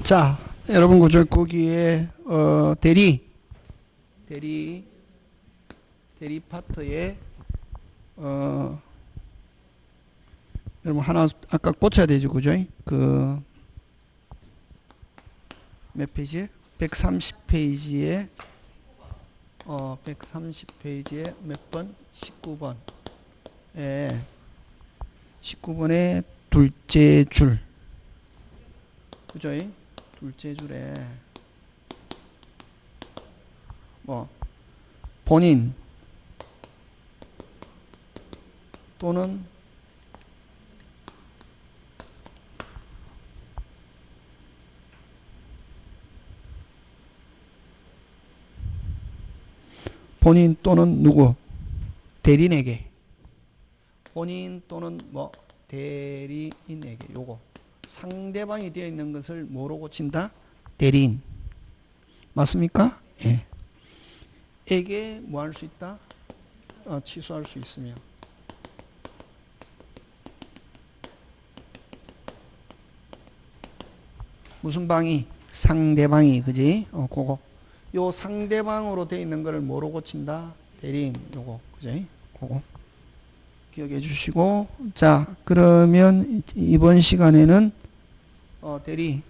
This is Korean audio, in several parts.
자, 여러분 그저 거기에 대리 파트에 여러분 하나 아까 꽂혀야 되죠, 그죠? 그 몇 페이지에? 130페이지에 130페이지에 몇 번? 19번. 예. 19번에 둘째 줄. 그죠? 둘째 줄에 뭐 본인 또는 누구? 대리인에게. 본인 또는 뭐 대리인에게. 요거 상대방이 되어 있는 것을 뭐로 고친다? 대리인. 맞습니까? 예. 에게 뭐 할 수 있다? 취소할 수 있으며. 무슨 방이? 상대방이. 그지? 그거. 요 상대방으로 되어 있는 거를 뭐로 고친다? 대리인. 요거. 그지? 그거. 기억해 주시고. 자, 그러면 이번 시간에는 대리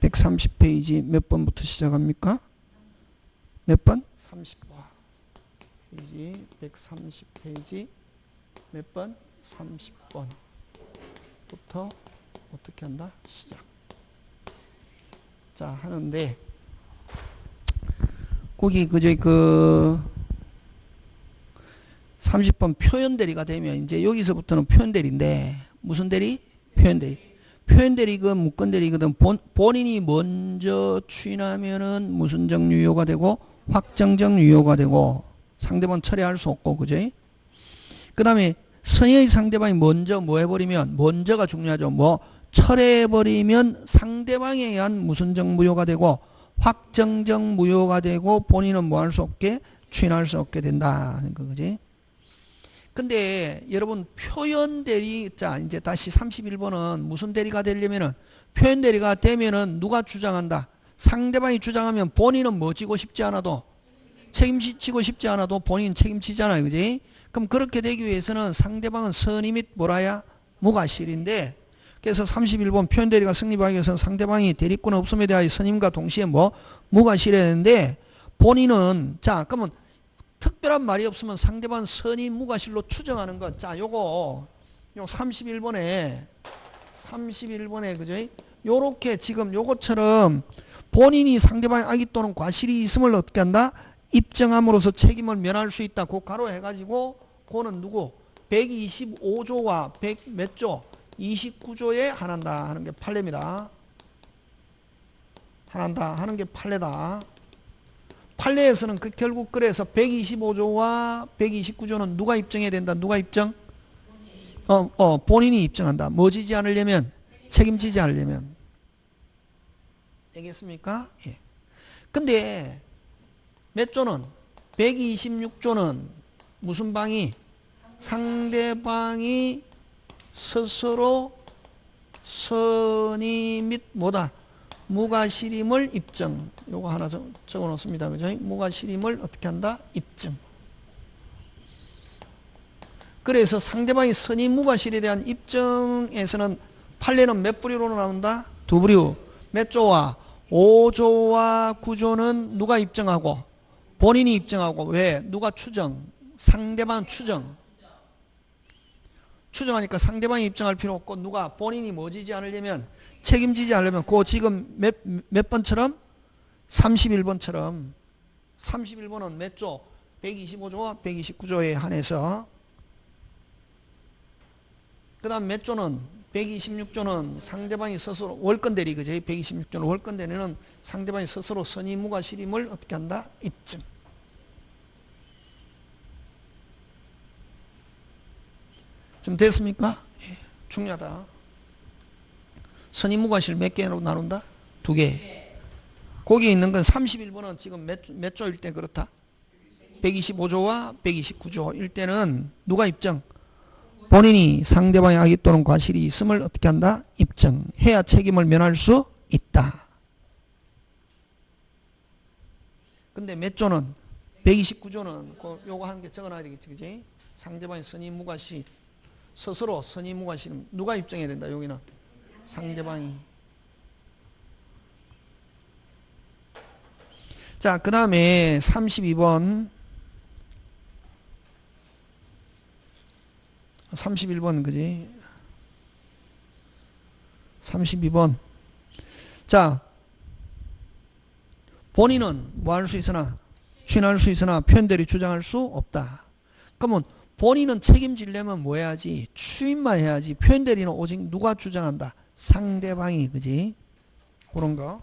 130페이지 몇 번부터 시작합니까? 몇 번? 30번. 페이지 130페이지 몇 번? 30번부터 어떻게 한다? 시작. 자, 하는데 거기 그저 그 30번 표현 대리가 되면 이제 여기서부터는 표현 대리인데 무슨 대리? 표현 대리. 표현 대리건 무건 대리거든. 본인이 먼저 추인하면은 무슨적 유효가 되고 확정적 유효가 되고 상대방 철회할 수 없고, 그죠? 그 다음에 선의의 상대방이 먼저 뭐 해버리면, 먼저가 중요하죠. 뭐 철회해버리면 상대방에 의한 무슨적 무효가 되고 확정적 무효가 되고 본인은 뭐 할 수 없게 추인할 수 없게 된다. 그지? 근데 여러분 표현 대리, 자 이제 다시 31번은 무슨 대리가 되려면은 표현 대리가 되면은 누가 주장한다? 상대방이 주장하면 본인은 뭐 지고 싶지 않아도 책임지고 싶지 않아도 본인 책임지잖아요, 그지? 그럼 그렇게 되기 위해서는 상대방은 선의 및 뭐라야? 무과실인데, 그래서 31번 표현 대리가 성립하기 위해서는 상대방이 대리권 없음에 대하여 선임과 동시에 뭐 무과실해야 되는데, 본인은 자 그러면 특별한 말이 없으면 상대방 선의 무과실로 추정하는 것. 자, 요거 요 31번에 그죠? 요렇게 지금 요것처럼 본인이 상대방의 악의 또는 과실이 있음을 어떻게 한다? 입증함으로써 책임을 면할 수 있다. 그 가로 해가지고 그거는 누구? 125조와 100 몇 조? 29조에 한한다 하는 게 판례입니다. 한한다 하는 게 판례다. 판례에서는 그 결국 그래서 125조와 129조는 누가 입증해야 된다? 누가 입증? 본인이 입증한다. 뭐 지지 않으려면? 책임지지 않으려면. 되겠습니까? 예. 근데 몇 조는? 126조는 무슨 방이? 상대방이 스스로 선의 및 뭐다? 무과실임을 입증. 요거 하나 적어 놓습니다. 그죠? 무과실임을 어떻게 한다? 입증. 그래서 상대방이 선의 무과실에 대한 입증에서는 판례는 몇 부류로 나온다? 두 부류. 몇 조와? 5조와 9조는 누가 입증하고? 본인이 입증하고. 왜? 누가 추정? 상대방 추정. 추정하니까 상대방이 입증할 필요 없고 누가? 본인이 뭐 지지 않으려면? 책임지지 않으려면 그 지금 몇 번처럼? 31번처럼 31번은 몇 조? 125조와 129조에 한해서. 그 다음 몇 조는? 126조는 상대방이 스스로 월권 대리, 그죠? 126조는 월권 대리는 상대방이 스스로 선의 무과실임을 어떻게 한다? 입증. 지금 됐습니까? 예, 중요하다. 선의 무과실 몇 개로 나눈다? 두 개. 거기 있는 건 31번은 지금 몇 조일 때 그렇다? 125조와 129조일 때는 누가 입증? 본인이 상대방의 악의 또는 과실이 있음을 어떻게 한다? 입증해야 책임을 면할 수 있다. 근데 몇 조는? 129조는 요거 하는 게 적어놔야 되겠지, 그지? 상대방의 선의 무과실, 스스로 선의 무과실 누가 입증해야 된다, 여기는? 상대방이. 자, 그 다음에 32번. 31번, 그지? 32번. 자, 본인은 뭐 할 수 있으나, 추인할 수 있으나 표현대리 주장할 수 없다. 그러면 본인은 책임지려면 뭐 해야지? 추인만 해야지. 표현대리는 오직 누가 주장한다? 상대방이, 그지? 그런 거.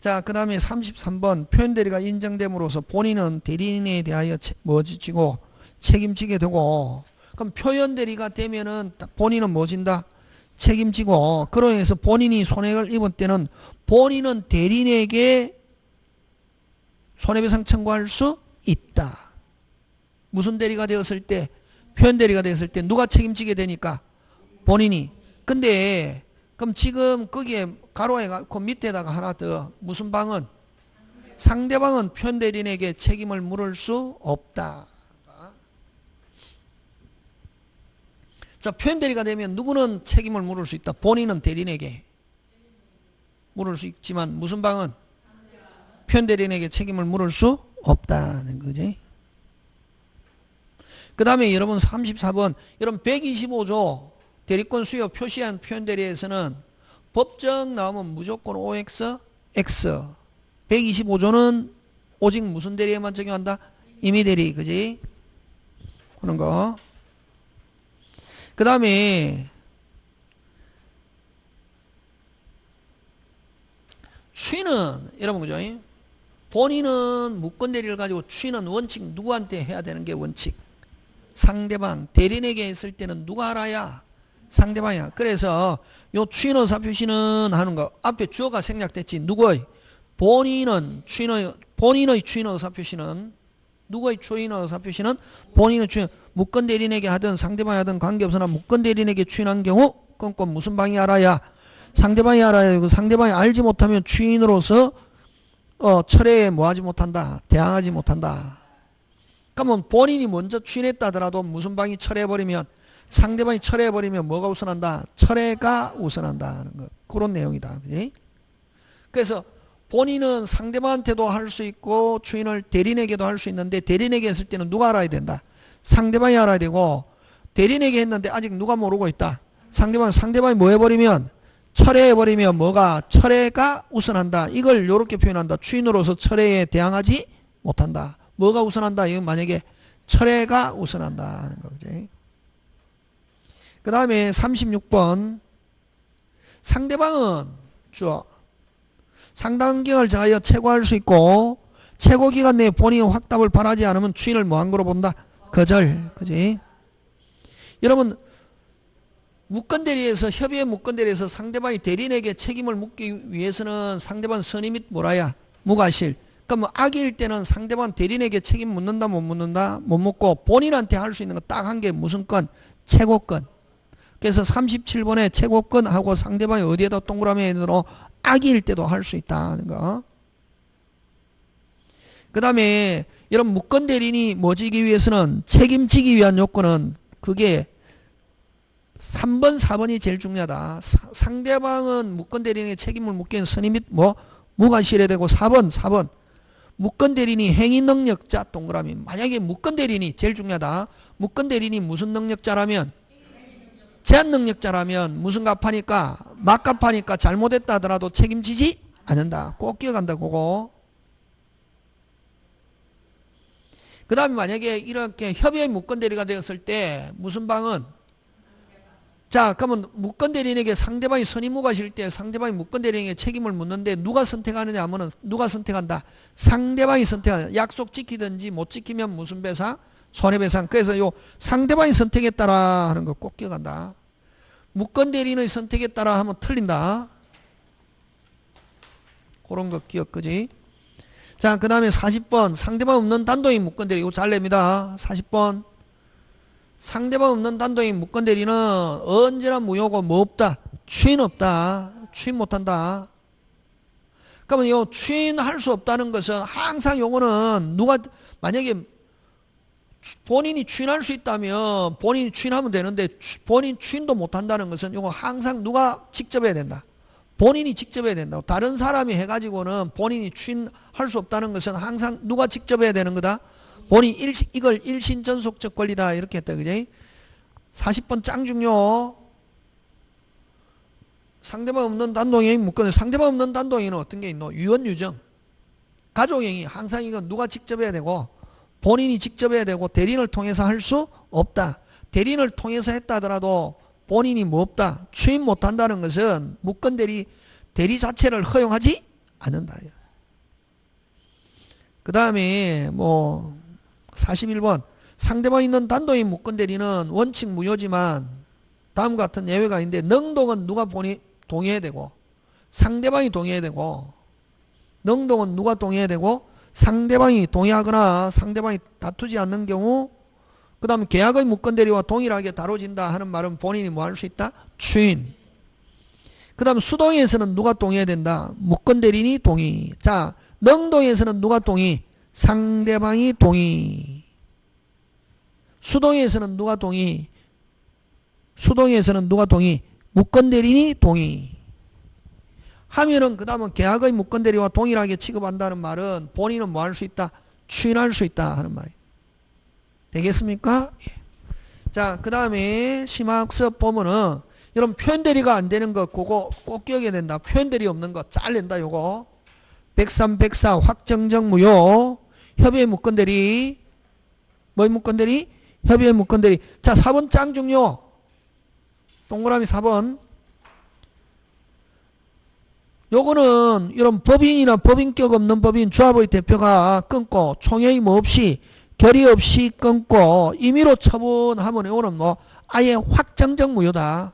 자, 그 다음에 33번. 표현대리가 인정됨으로써 본인은 대리인에 대하여 지고 책임지게 되고, 그럼 표현대리가 되면은 본인은 뭐 진다? 책임지고, 그로 인해서 본인이 손해를 입은 때는 본인은 대리인에게 손해배상 청구할 수 있다. 무슨 대리가 되었을 때? 표현대리가 되었을 때 누가 책임지게 되니까? 본인이. 근데 그럼 지금 거기에 가로에 그 밑에다가 하나 더 무슨 방은? 상대방은 표현대리인에게 책임을 물을 수 없다. 자, 표현대리가 되면 누구는 책임을 물을 수 있다? 본인은 대리인에게 물을 수 있지만 무슨 방은? 표현대리인에게 책임을 물을 수 없다는 거지. 그 다음에 여러분 34번. 여러분 125조 대리권 수요 표시한 표현대리에서는 법정 나오면 무조건 OX, X. 125조는 오직 무슨 대리에만 적용한다? 임의대리, 그지? 그런 거. 그 다음에 추인은 여러분 그죠? 본인은 무권대리를 가지고 추인은 원칙 누구한테 해야 되는 게 원칙? 상대방. 대리인에게 했을 때는 누가 알아야? 상대방이야. 그래서 요 추인의사표시는 하는 거 앞에 주어가 생략됐지. 누구의? 본인은 본인의 추인의사표시는 누구의 추인의사표시는? 본인의 추인. 무권대리인에게 하든 상대방이 하든 관계없으나 무권대리인에게 추인한 경우 그건 꼭 무슨 방이 알아야? 상대방이 알아야 되고, 상대방이 알지 못하면 추인으로서 철회에 뭐하지 못한다? 대항하지 못한다. 그러면 본인이 먼저 추인했다 하더라도 무슨 방이 철회해버리면, 상대방이 철회해버리면 뭐가 우선한다? 철회가 우선한다는 것. 그런 내용이다. 그치? 그래서 본인은 상대방한테도 할 수 있고 추인을 대리인에게도 할 수 있는데, 대리인에게 했을 때는 누가 알아야 된다? 상대방이 알아야 되고, 대리인에게 했는데 아직 누가 모르고 있다? 상대방이 뭐 해버리면? 철회해버리면 뭐가? 철회가 우선한다. 이걸 이렇게 표현한다. 추인으로서 철회에 대항하지 못한다. 뭐가 우선한다? 이건 만약에 철회가 우선한다 하는 거지. 그 다음에 36번. 상대방은 주어. 상당기간을 정하여 최고할 수 있고, 최고기간 내에 본인이 확답을 바라지 않으면 추인을 뭐한 거로 본다? 거절. 그지? 여러분, 무권대리에서, 협의의 무권대리에서 상대방이 대리인에게 책임을 묻기 위해서는 상대방 선의 및 뭐라야? 무과실. 그럼 악일 때는 상대방 대리인에게 책임 묻는다 못 묻는다? 못 묻고 본인한테 할 수 있는 거 딱 한 게 무슨 건? 최고권. 그래서 37번에 최고권하고 상대방이 어디에다 동그라미에 넣어 악일 때도 할 수 있다는 거. 그 다음에 여러분 무권대리인이 뭐 지기 위해서는 책임지기 위한 요건은 그게 3번, 4번이 제일 중요하다. 상대방은 무권대리인에게 책임을 묻기엔 선의 및 무과실해야 되고 4번. 무권대리인이 행위능력자 동그라미. 만약에 무권대리인이 제일 중요하다. 무권대리인이 무슨 능력자라면? 제한능력자라면 무슨 값하니까? 막값하니까 잘못했다 하더라도 책임지지 않는다. 꼭 기억한다. 그거. 그 다음에 만약에 이렇게 협의의 무권대리가 되었을 때 무슨 방은? 자, 그러면 무권대리인에게 상대방이 선의무과실 때 상대방이 무권대리인에게 책임을 묻는데 누가 선택하느냐 하면은 누가 선택한다? 상대방이 선택한다. 약속 지키든지 못 지키면 무슨 배상? 손해배상. 그래서 요 상대방이 선택에 따라 하는 거 꼭 기억한다. 무권대리인의 선택에 따라 하면 틀린다. 그런 거 기억, 그지? 자, 그 다음에 40번. 상대방 없는 단독인 무권대리. 이거 잘 냅니다. 40번. 상대방 없는 단동의 무건 대리는 언제나 무효고 뭐 없다? 추인 없다. 추인 못한다. 그러면 요 추인할 수 없다는 것은 항상 요거는 누가 만약에 본인이 추인할 수 있다면 본인이 추인하면 되는데 본인 추인도 못한다는 것은 요거 항상 누가 직접 해야 된다. 본인이 직접 해야 된다. 다른 사람이 해가지고는 본인이 추인할 수 없다는 것은 항상 누가 직접 해야 되는 거다. 본인 이걸 일신전속적 권리다 이렇게 했다. 그지? 40번 짱 중요. 상대방 없는 단동행위 묶어내. 상대방 없는 단동행위는 어떤 게 있노? 유언유정. 가족행위. 항상 이건 누가 직접 해야 되고 본인이 직접 해야 되고 대리인을 통해서 할 수 없다. 대리인을 통해서 했다 하더라도 본인이 뭐 없다. 추인 못한다는 것은 무건 대리 자체를 허용하지 않는다. 그 다음에 뭐 41번 상대방 있는 단독인 무건 대리는 원칙 무효지만 다음과 같은 예외가 있는데 능동은 누가 동의해야 되고 상대방이 동의해야 되고 능동은 누가 동의해야 되고 상대방이 동의하거나 상대방이 다투지 않는 경우 그 다음 계약의 무건 대리와 동일하게 다뤄진다 하는 말은 본인이 뭐 할 수 있다? 추인. 그 다음 수동에서는 누가 동의해야 된다? 무건 대리인이 동의. 자, 능동에서는 누가 동의? 상대방이 동의. 수동에서는 누가 동의? 수동에서는 누가 동의? 무건 대리인이 동의. 하면은 그 다음은 계약의 무건 대리와 동일하게 취급한다는 말은 본인은 뭐 할 수 있다? 추인할 수 있다 하는 말이에요. 되겠습니까? 예. 자, 그 다음에 심화학습 보면은 여러분 표현대리가 안 되는 거 그거 꼭 기억해야 된다. 표현대리 없는 거 잘낸다 요거. 103, 104 확정적 무효. 협의의 무건대리. 뭐의 무건대리? 협의의 무건대리. 자, 4번 짱 중요. 동그라미 4번. 요거는 이런 법인이나 법인격 없는 법인 조합의 대표가 끊고 총회의 뭐 없이 결의 없이 끊고 임의로 처분하면 이거는 뭐 아예 확정적 무효다.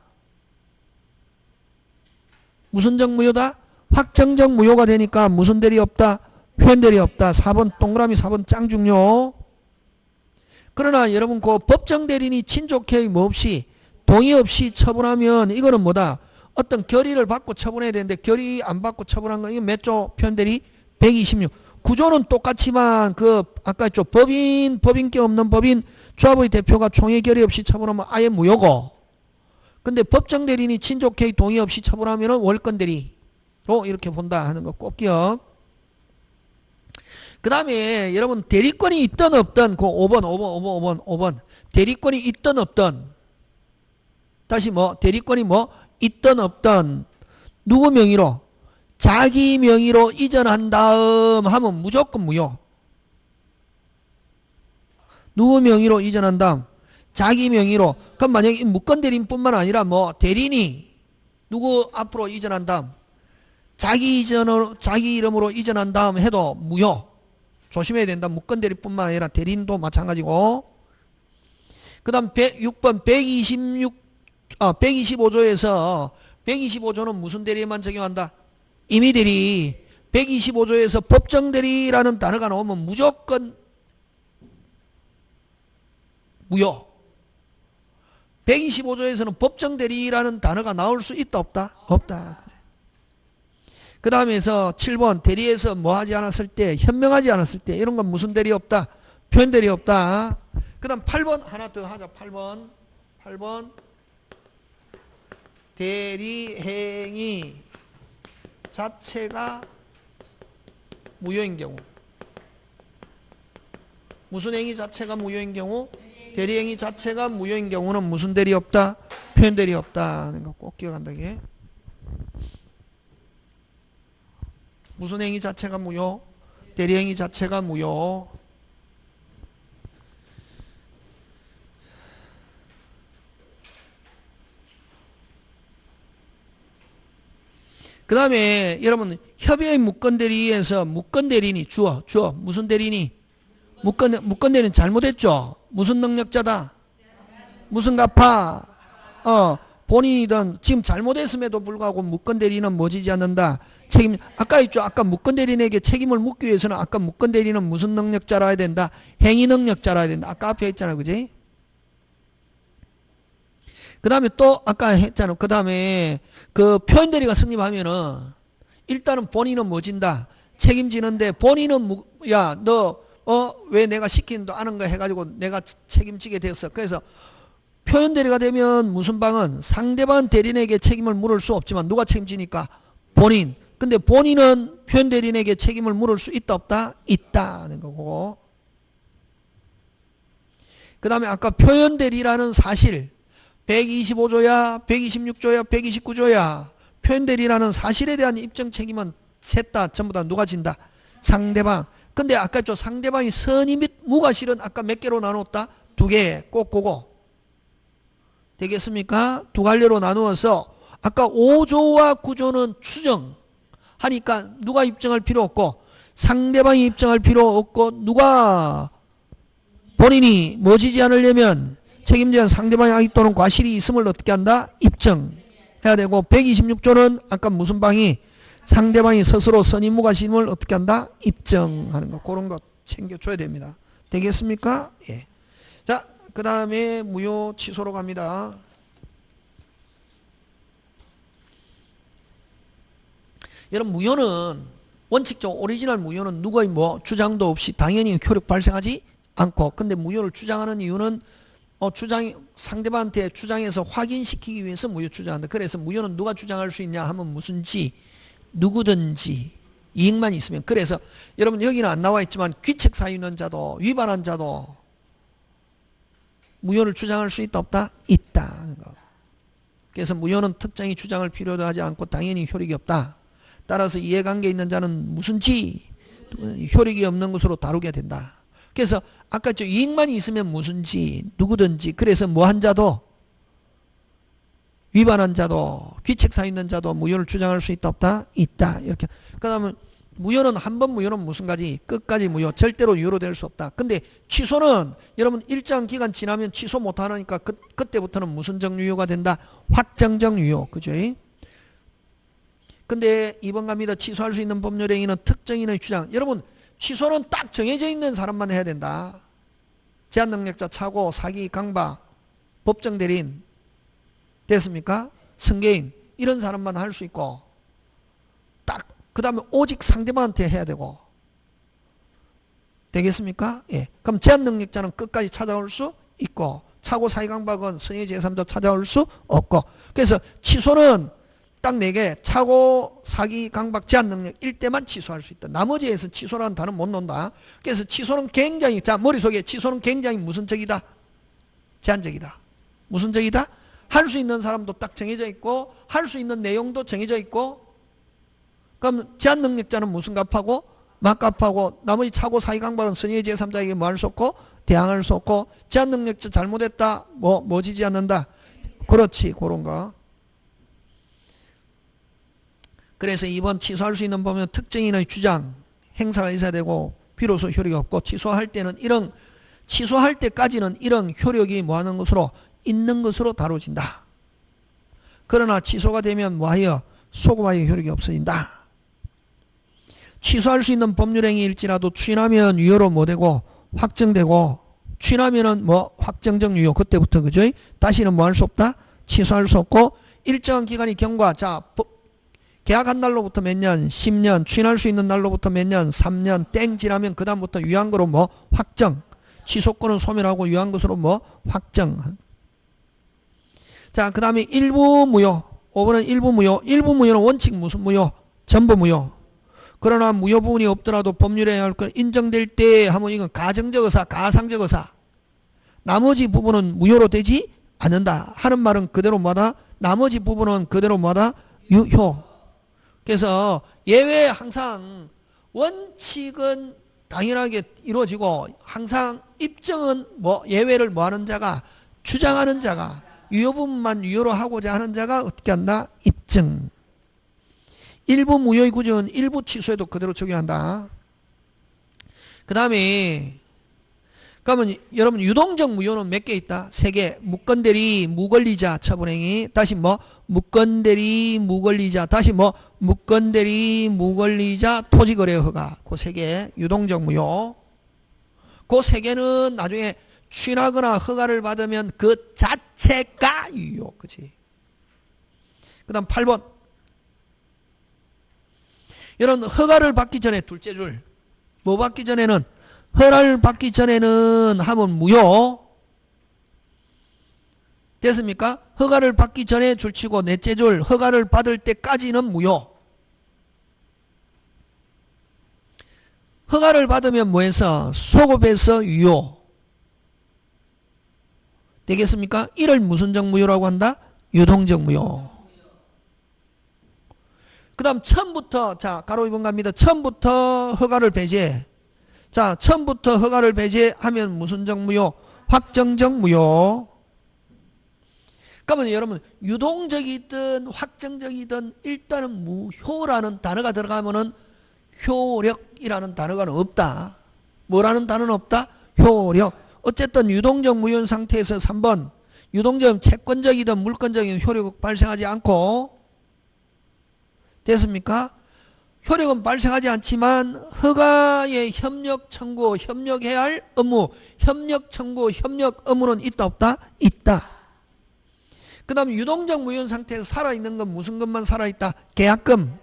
무슨 적 무효다? 확정적 무효가 되니까 무슨 대리 없다? 표현대리 없다. 4번 동그라미 4번 짱 중요. 그러나 여러분 그 법정 대리인이 친족회의 뭐 없이 동의 없이 처분하면 이거는 뭐다? 어떤 결의를 받고 처분해야 되는데 결의 안 받고 처분한 건 이게 몇 조 표현대리? 126. 구조는 똑같지만 그 아까 했죠. 법인격 없는 법인 조합의 대표가 총회 결의 없이 처분하면 아예 무효고 근데 법정 대리인이 친족회의 동의 없이 처분하면 월권 대리로 이렇게 본다 하는 거 꼭 기억. 그 다음에 여러분 대리권이 있든 없든 그 5번 대리권이 있든 없든 다시 뭐 대리권이 뭐 있든 없든 누구 명의로? 자기 명의로 이전한 다음 하면 무조건 무효. 누구 명의로 이전한 다음? 자기 명의로. 그럼 만약에 무건 대리인뿐만 아니라 뭐 대리인이 누구 앞으로 이전한 다음 자기 이름으로 이전한 다음 해도 무효. 조심해야 된다. 무건 대리뿐만 아니라 대리인도 마찬가지고. 그 다음 6번 125조에서 125조는 무슨 대리에만 적용한다? 임의대리. 125조에서 법정대리라는 단어가 나오면 무조건 무효. 125조에서는 법정대리라는 단어가 나올 수 있다 없다? 없다. 그 다음에서 7번 대리에서 뭐 하지 않았을 때 현명하지 않았을 때 이런 건 무슨 대리 없다? 표현대리 없다. 그 다음 8번 하나 더 하자. 8번 대리행위 자체가 무효인 경우. 무슨 행위 자체가 무효인 경우? 대리행위 자체가 무효인 경우는 무슨 대리 없다? 표현대리 없다 하는 거 꼭 기억한다. 이게. 무슨 행위 자체가 무효? 대리행위 자체가 무효. 그 다음에 여러분 협의의 무건대리에서 무건대리인이 주어 무슨 대리인이 무건대리인 잘못했죠. 무슨 능력자다. 무슨 갚아. 본인이든 지금 잘못했음에도 불구하고 무건대리인은 뭐 지지 않는다. 책임. 아까 있죠. 아까 무건대리인에게 책임을 묻기 위해서는 아까 무건대리인은 무슨 능력자라 해야 된다. 행위 능력자라 해야 된다. 아까 앞에 있잖아. 그지? 그 다음에 또 아까 했잖아. 그 다음에 그 표현대리가 성립하면은 일단은 본인은 뭐 진다? 책임지는데 본인은 야, 너 왜 내가 시키는도 아는 거 해가지고 내가 책임지게 됐어. 그래서 표현대리가 되면 무슨 방은 상대방 대리인에게 책임을 물을 수 없지만 누가 책임지니까? 본인. 근데 본인은 표현대리인에게 책임을 물을 수 있다 없다? 있다는 거고. 그 다음에 아까 표현대리라는 사실 125조야 126조야 129조야 표현대리라는 사실에 대한 입증 책임은 셋 다 전부 다 누가 진다? 상대방. 근데 아까 저 상대방이 선의 및 무과실은 아까 몇 개로 나눴다? 2개. 꼭 그거 되겠습니까? 두 갈래로 나누어서 아까 5조와 9조는 추정하니까 누가 입증할 필요 없고 상대방이 입증할 필요 없고 누가 본인이 뭐 지지 않으려면 책임자는 상대방의 악의 또는 과실이 있음을 어떻게 한다? 입증해야 되고 126조는 아까 무슨 방이 상대방이 스스로 선의무과실임을 어떻게 한다? 입증하는 거. 그런 거 챙겨줘야 됩니다. 되겠습니까? 예. 자, 그 다음에 무효 취소로 갑니다. 여러분 무효는 원칙적으로 오리지널 무효는 누구의 뭐 주장도 없이 당연히 효력 발생하지 않고 근데 무효를 주장하는 이유는 상대방한테 주장해서 확인시키기 위해서 무효 주장한다. 그래서 무효는 누가 주장할 수 있냐 하면 무슨지 누구든지 이익만 있으면 그래서 여러분 여기는 안 나와 있지만 귀책 사유 있는 자도 위반한 자도 무효를 주장할 수 있다 없다? 있다. 그래서 무효는 특정히 주장을 필요도 하지 않고 당연히 효력이 없다. 따라서 이해관계 있는 자는 무슨지 효력이 없는 것으로 다루게 된다. 그래서 아까 저 이익만 있으면 무슨지 누구든지 그래서 뭐 한 자도 위반한 자도 귀책사 있는 자도 무효를 주장할 수 있다 없다? 있다. 이렇게. 그 다음에 무효는 한 번 무효는 무슨 가지? 끝까지 무효. 절대로 유효로 될 수 없다. 근데 취소는 여러분 일정 기간 지나면 취소 못하니까 그때부터는 무슨 정유효가 된다? 확정적 유효. 그죠? 근데 2번 갑니다. 취소할 수 있는 법률행위는 특정인의 주장. 여러분 취소는 딱 정해져 있는 사람만 해야 된다. 제한능력자, 차고, 사기, 강박, 법정대리인 됐습니까? 승계인 이런 사람만 할 수 있고 딱 그 다음에 오직 상대방한테 해야 되고 되겠습니까? 예. 그럼 제한능력자는 끝까지 찾아올 수 있고 차고, 사기, 강박은 선의 제3자 찾아올 수 없고 그래서 취소는 딱 4개 차고, 사기, 강박, 제한능력일 때만 취소할 수 있다. 나머지에서 취소라는 단어 못 논다. 그래서 취소는 굉장히 자 머릿속에 취소는 굉장히 무슨 적이다? 제한적이다. 무슨 적이다? 할 수 있는 사람도 딱 정해져 있고 할 수 있는 내용도 정해져 있고 그럼 제한능력자는 무슨 값하고 막값하고 나머지 차고 사기 강박은 선의의 제3자에게 뭐 할 수 없고 대항할 수 없고 제한능력자 잘못했다 뭐 지지 않는다 그렇지 그런 거. 그래서 이번 취소할 수 있는 법은 특정인의 주장 행사가 있어야 되고 비로소 효력이 없고 취소할 때까지는 이런 효력이 뭐하는 것으로 있는 것으로 다뤄진다. 그러나 취소가 되면 뭐하여 소급하여 효력이 없어진다. 취소할 수 있는 법률행위일지라도 추인하면 유효로 뭐되고 확정되고 추인하면은 뭐 확정적 유효 그때부터 그죠? 다시는 뭐 할 수 없다? 취소할 수 없고 일정한 기간이 경과 자 계약한 날로부터 몇 년? 10년 추인할 수 있는 날로부터 몇 년? 3년 땡 지나면 그 다음부터 유한 거로 뭐 확정 취소권은 소멸하고 유한 것으로 뭐 확정. 자, 그 다음에 일부 무효. 5번은 일부 무효. 일부 무효는 원칙 무슨 무효? 전부 무효. 그러나 무효 부분이 없더라도 법률에 할 것 인정될 때 하면 이건 가정적 의사, 가상적 의사. 나머지 부분은 무효로 되지 않는다. 하는 말은 그대로 뭐다? 나머지 부분은 그대로 뭐다? 유효. 그래서 예외 항상 원칙은 당연하게 이루어지고 항상 입증은 뭐 예외를 뭐 하는 자가 주장하는 자가 유효 부분만 유효로 하고자 하는 자가 어떻게 한다? 입증. 일부 무효의 구조는 일부 취소에도 그대로 적용한다. 그 다음에 그러면 여러분 유동적 무효는 몇 개 있다? 3개. 무건대리, 무권리자, 처분행위. 다시 뭐? 무건대리, 무권리자. 다시 뭐? 무건대리, 무권리자, 토지거래 허가. 그 3개. 유동적 무효. 그 3개는 나중에 취인하거나 허가를 받으면 그 자체가 유효. 그치? 그 다음 8번. 이런 허가를 받기 전에 둘째 줄. 뭐 받기 전에는? 허가를 받기 전에는 하면 무효. 됐습니까? 허가를 받기 전에 줄치고 넷째 줄 허가를 받을 때까지는 무효. 허가를 받으면 뭐해서? 소급해서 유효. 되겠습니까? 이를 무슨 정무효라고 한다? 유동적 무효. 그 다음 처음부터 자 가로 2번 갑니다. 처음부터 허가를 배제해. 자 처음부터 허가를 배제하면 무슨 정무효? 확정적 무효. 그러면 여러분 유동적이든 확정적이든 일단은 무효라는 단어가 들어가면은 효력이라는 단어가 없다. 뭐라는 단어는 없다? 효력. 어쨌든 유동적 무효인 상태에서 3번 유동적 채권적이든 물권적인 효력은 발생하지 않고 됐습니까? 효력은 발생하지 않지만 허가의 협력 청구, 협력해야 할 의무, 협력 청구, 협력 의무는 있다 없다? 있다. 그 다음 유동적 무효인 상태에서 살아있는 건 무슨 것만 살아있다? 계약금.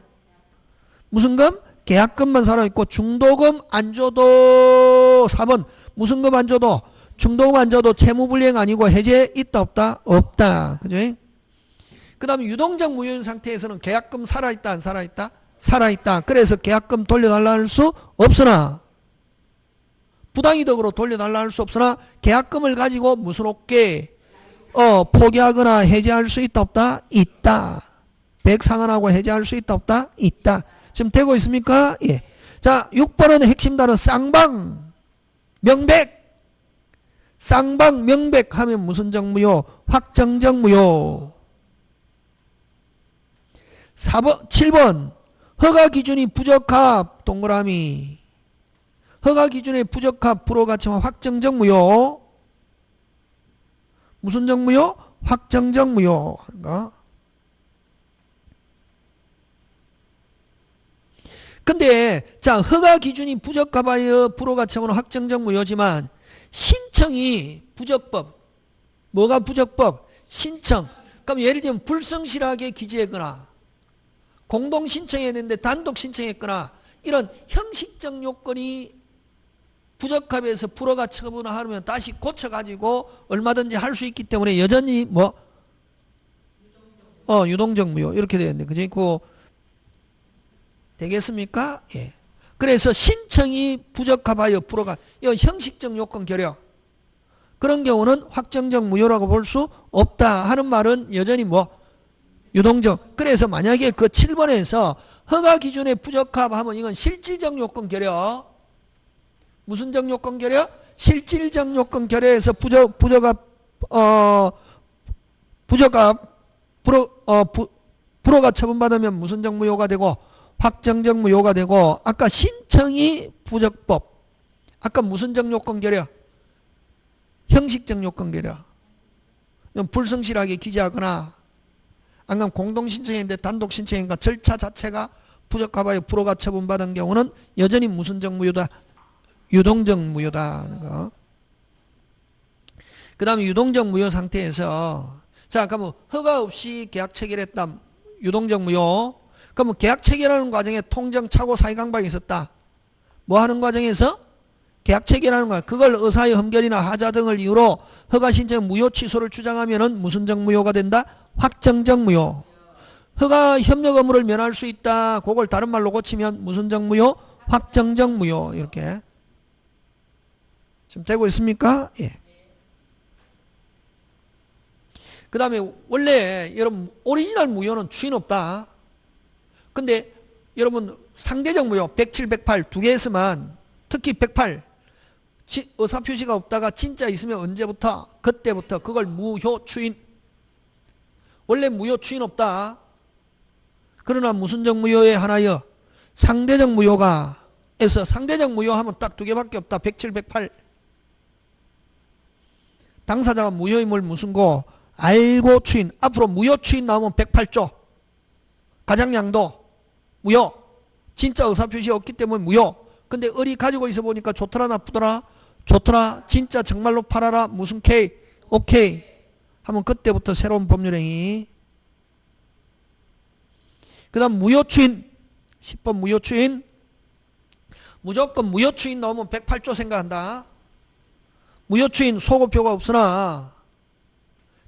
무슨 금? 계약금만 살아있고 중도금 안 줘도 4번 무슨 금 안 줘도 중도금 안 줘도 채무불이행 아니고 해제 있다 없다? 없다. 그죠? 그 다음에 유동적 무효인 상태에서는 계약금 살아있다 안 살아있다? 살아있다. 그래서 계약금 돌려달라 할 수 없으나 부당이득으로 돌려달라 할 수 없으나 계약금을 가지고 무슨 없게 포기하거나 해제할 수 있다 없다? 있다. 백상환하고 해제할 수 있다 없다? 있다. 지금 되고 있습니까? 예. 자 6번은 핵심 단어 쌍방 명백. 쌍방 명백 하면 무슨 정무효? 확정적 무효. 4번, 7번 허가 기준이 부적합 동그라미. 허가 기준에 부적합 불허가치와 확정적 무효. 무슨 정무효? 확정적 무효. 근데 자 허가 기준이 부적합하여 불허가치는 확정적 무효지만 신청이 부적법. 뭐가 부적법? 신청. 그럼 예를 들면 불성실하게 기재했거나 공동 신청했는데 단독 신청했거나 이런 형식적 요건이 부적합해서 불허가 처분하면 다시 고쳐가지고 얼마든지 할 수 있기 때문에 여전히 뭐 유동적 무효 이렇게 되는데 그죠? 그 되겠습니까? 예. 그래서 신청이 부적합하여 불허가 이 형식적 요건 결여 그런 경우는 확정적 무효라고 볼 수 없다 하는 말은 여전히 뭐 유동적. 그래서 만약에 그 7번에서 허가 기준에 부적합하면 이건 실질적 요건 결여. 무슨 적 요건 결여? 실질적 요건 결여에서 불허가 처분받으면 무슨 적 무효가 되고 확정적 무효가 되고 아까 신청이 부적법. 아까 무슨 적 요건 결여? 형식적 요건 결여. 불성실하게 기재하거나 안 그러면 공동신청인데 단독신청인가 절차 자체가 부적합하여 불허가 처분받은 경우는 여전히 무슨 적 무효다? 유동적 무효다. 그 다음에 유동적 무효 상태에서 자 그러면 허가 없이 계약 체결했다. 유동적 무효. 그러면 계약 체결하는 과정에 통정 착오 사의 강박이 있었다. 뭐 하는 과정에서? 계약 체결하는 거야. 그걸 의사의 흠결이나 하자 등을 이유로 허가 신청 무효 취소를 주장하면은 무슨 적 무효가 된다? 확정적 무효. 허가 협력 의무를 면할 수 있다. 그걸 다른 말로 고치면 무슨 적 무효? 확정적 무효. 이렇게. 지금 되고 있습니까? 예. 그 다음에 원래 여러분 오리지널 무효는 추인 없다. 근데 여러분 상대적 무효 107, 108 두 개에서만 특히 108 의사표시가 없다가 진짜 있으면 언제부터? 그때부터 그걸 무효 추인. 원래 무효 추인 없다. 그러나 무슨 적 무효에 하나여 상대적 무효가 에서 상대적 무효하면 딱 두 개밖에 없다. 107, 108 당사자가 무효임을 무슨 고 알고 추인. 앞으로 무효 추인 나오면 108조 가장양도 무효. 진짜 의사표시 없기 때문에 무효. 근데 을이 가지고 있어 보니까 좋더라 나쁘더라? 좋더라. 진짜 정말로 팔아라. 무슨 K? 오케이. 하면 그때부터 새로운 법률행위. 그 다음 무효추인. 10번 무효추인. 무조건 무효추인 나오면 108조 생각한다. 무효추인 소급표가 없으나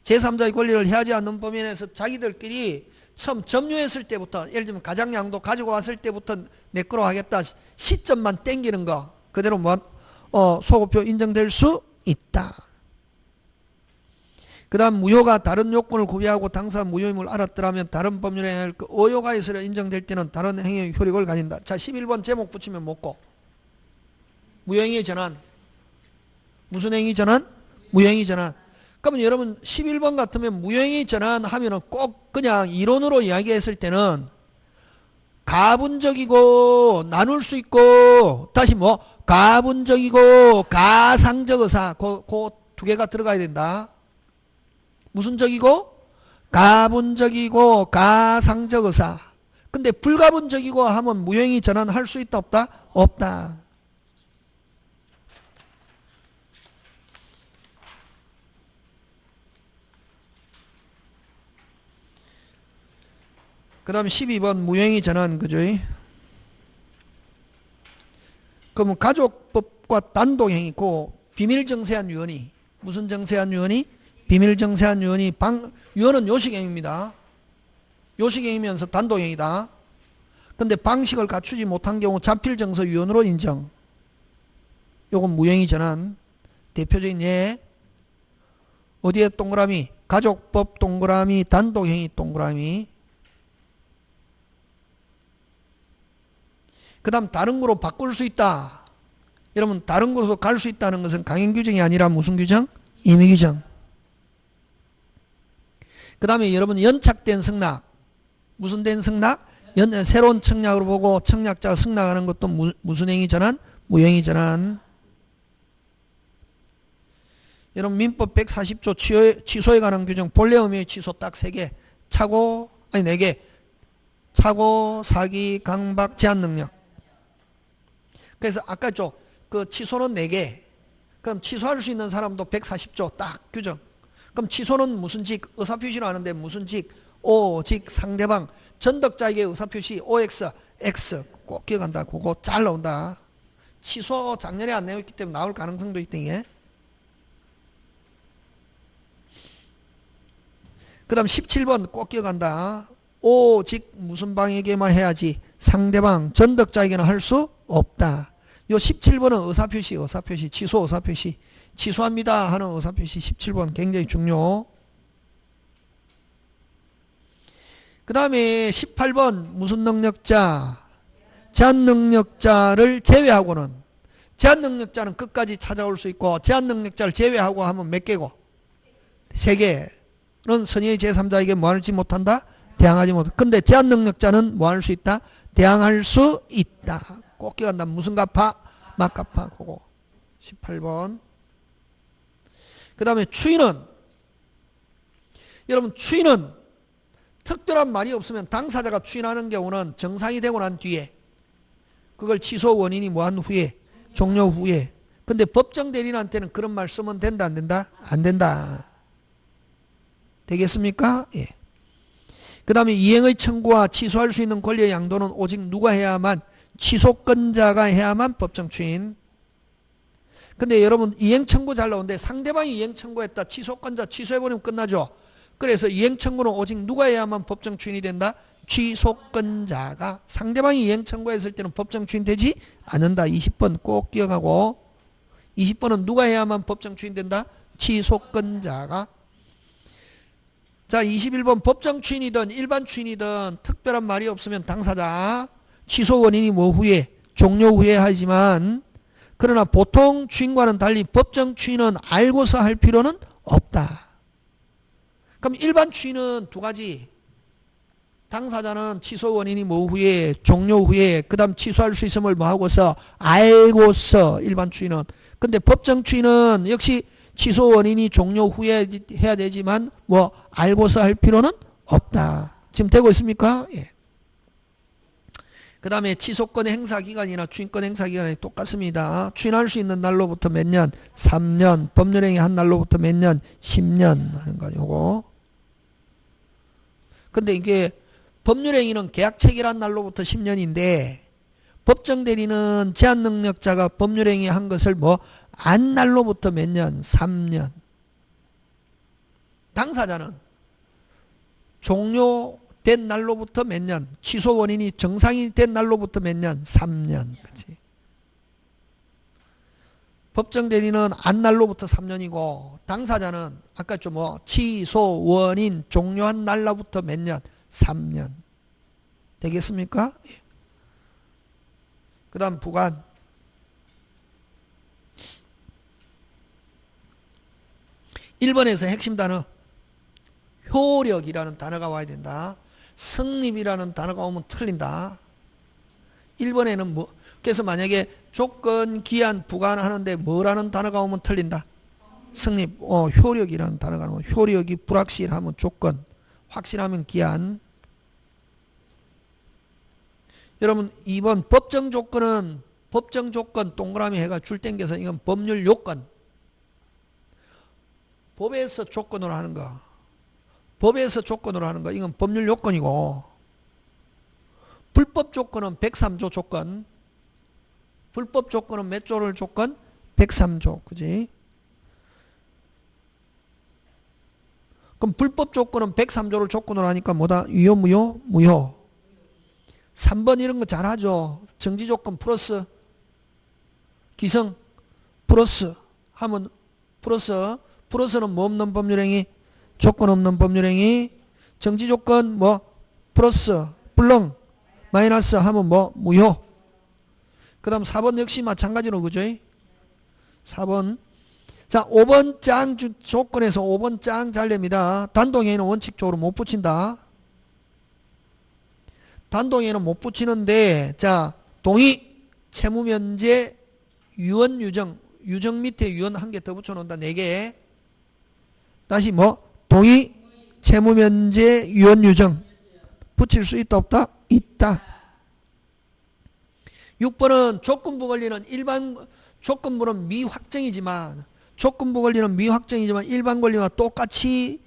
제3자의 권리를 해하지 않는 범위 내에서 자기들끼리 처음 점유했을 때부터, 예를 들면 가장양도 가지고 왔을 때부터 내 거로 하겠다. 시점만 땡기는 거 그대로 소급표 인정될 수 있다. 그 다음 무효가 다른 요건을 구비하고 당사 무효임을 알았더라면 다른 법률에 의할 그 어효가 있으려 인정될 때는 다른 행위의 효력을 가진다. 자, 11번 제목 붙이면 뭐고? 무효행위 전환. 무슨 행위 전환? 무효행위 전환. 그러면 여러분 11번 같으면 무효행위 전환하면은 꼭 그냥 이론으로 이야기했을 때는 가분적이고 나눌 수 있고, 다시 뭐 가분적이고 가상적 의사, 그 두 개가 들어가야 된다. 무슨 적이고? 가분적이고 가상적 의사. 근데 불가분적이고 하면 무효행위 전환할 수 있다 없다? 없다. 그 다음 12번 무효행위 전환, 그죠? 그러면 가족법과 단독행위, 그 비밀정세한 유언이, 무슨 정세한 유언이? 비밀정세한 유언이, 유언은 요식행위입니다. 요식행위면서 단독행위다. 근데 방식을 갖추지 못한 경우 자필정서 유언으로 인정. 요건 무효행위 전환. 대표적인 예. 어디에 동그라미? 가족법 동그라미, 단독행위 동그라미. 그 다음 다른 거로 바꿀 수 있다. 여러분 다른 곳으로 갈 수 있다는 것은 강행규정이 아니라 무슨 규정? 임의규정. 그 다음에 여러분 연착된 승낙. 무슨 된 승낙? 새로운 청약으로 보고 청약자가 승낙하는 것도 무슨 행위 전환? 무효행위 전환. 여러분 민법 140조 취소에 관한 규정, 본래 의미의 취소 딱 3개. 착오, 아니 4개. 착오, 사기, 강박, 제한 능력. 그래서 아까 그 취소는 4개. 그럼 취소할 수 있는 사람도 140조 딱 규정. 그럼 취소는 무슨 직? 의사표시로 하는데 무슨 직? 오직 상대방. 전덕자에게 의사표시 OX, X 꼭 기억한다. 그거 잘 나온다. 취소 작년에 안 내었기 때문에 나올 가능성도 있다. 그 다음 17번 꼭 기억한다. 오직 무슨 방에게만 해야지 상대방 전덕자에게는 할 수 없다. 요 17번은 의사표시, 취소 의사표시, 취소합니다 하는 의사표시 17번 굉장히 중요. 그 다음에 18번 무슨 능력자? 제한 능력자를 제외하고는, 제한 능력자는 끝까지 찾아올 수 있고 제한 능력자를 제외하고 하면 몇 개고? 3개는 선의의 제3자에게 뭐 할지 못한다? 대항하지 못한다. 근데 제한 능력자는 뭐 할 수 있다? 대항할 수 있다. 꼭 기억한다. 무슨 갚아? 막갚아. 그거 18번. 그 다음에 추인은, 여러분 추인은 특별한 말이 없으면 당사자가 추인하는 경우는 정상이 되고 난 뒤에, 그걸 취소 원인이 뭐한 후에, 종료 후에. 근데 법정 대리인한테는 그런 말 쓰면 된다 안 된다? 안 된다. 되겠습니까? 예. 그 다음에 이행의 청구와 취소할 수 있는 권리의 양도는 오직 누가 해야만? 취소권자가 해야만 법정 추인. 근데 여러분 이행 청구 잘 나오는데 상대방이 이행 청구했다. 취소권자 취소해버리면 끝나죠. 그래서 이행 청구는 오직 누가 해야만 법정 추인이 된다? 취소권자가. 상대방이 이행 청구했을 때는 법정 추인되지 않는다. 20번 꼭 기억하고, 20번은 누가 해야만 법정 추인된다? 취소권자가. 자, 21번 법정 추인이든 일반 추인이든 특별한 말이 없으면 당사자, 취소 원인이 뭐 후에, 종료 후에 하지만, 그러나 보통 추인과는 달리 법정 추인은 알고서 할 필요는 없다. 그럼 일반 추인은 두 가지. 당사자는 취소 원인이 뭐 후에, 종료 후에, 그 다음 취소할 수 있음을 뭐 하고서 알고서 일반 추인은. 근데 법정 추인은 역시 취소 원인이 종료 후에 해야 되지만 뭐 알고서 할 필요는 없다. 지금 되고 있습니까? 예. 그 다음에 취소권 행사기간이나 추인권 행사기간이 똑같습니다. 추인할 수 있는 날로부터 몇 년? 3년. 법률행위 한 날로부터 몇 년? 10년 하는 거 요거. 근데 이게 법률행위는 계약 체결한 날로부터 10년인데 법정대리는 제한능력자가 법률행위 한 것을 뭐 안 날로부터 몇 년? 3년. 당사자는 종료된 날로부터 몇 년? 취소 원인이 정상이 된 날로부터 몇 년? 3년. 그치? 법정대리는 안 날로부터 3년이고 당사자는 아까 좀 뭐 취소 원인 종료한 날로부터 몇 년? 3년. 되겠습니까? 그 다음 부관. 1번에서 핵심 단어 효력이라는 단어가 와야 된다. 성립이라는 단어가 오면 틀린다. 1번에는 뭐 그래서 만약에 조건, 기한, 부관 하는데 뭐라는 단어가 오면 틀린다. 성립, 효력이라는 단어가 나오면 효력이 불확실하면 조건, 확실하면 기한. 여러분 2번 법정 조건은 법정 조건 동그라미 해가 줄 땡겨서 이건 법률 요건. 법에서 조건으로 하는 거. 법에서 조건으로 하는 거. 이건 법률 요건이고 불법 조건은 103조 조건. 불법 조건은 몇 조를 조건? 103조. 그지? 그럼 불법 조건은 103조를 조건으로 하니까 뭐다? 유효, 무효? 무효. 3번 이런 거 잘하죠. 정지 조건 플러스 기성 플러스 하면 플러스는 뭐 없는 법률행위? 조건 없는 법률행위. 정지 조건 뭐 플러스 불능 마이너스 하면 뭐 무효. 그 다음 4번 역시 마찬가지로 그죠? 4번. 자 5번 짱 조건에서 5번 짱 잘립니다. 단동행위는 원칙적으로 못 붙인다. 단동행위는 못 붙이는데 자 동의 채무면제 유언 유정 유정 밑에 유언 한 개 더 붙여놓는다. 4개. 다시 뭐 동의 채무면제 유언 유정 붙일 수 있다 없다? 있다. 6번은 조건부 권리는 일반 조건부는 미확정이지만 일반 권리와 똑같이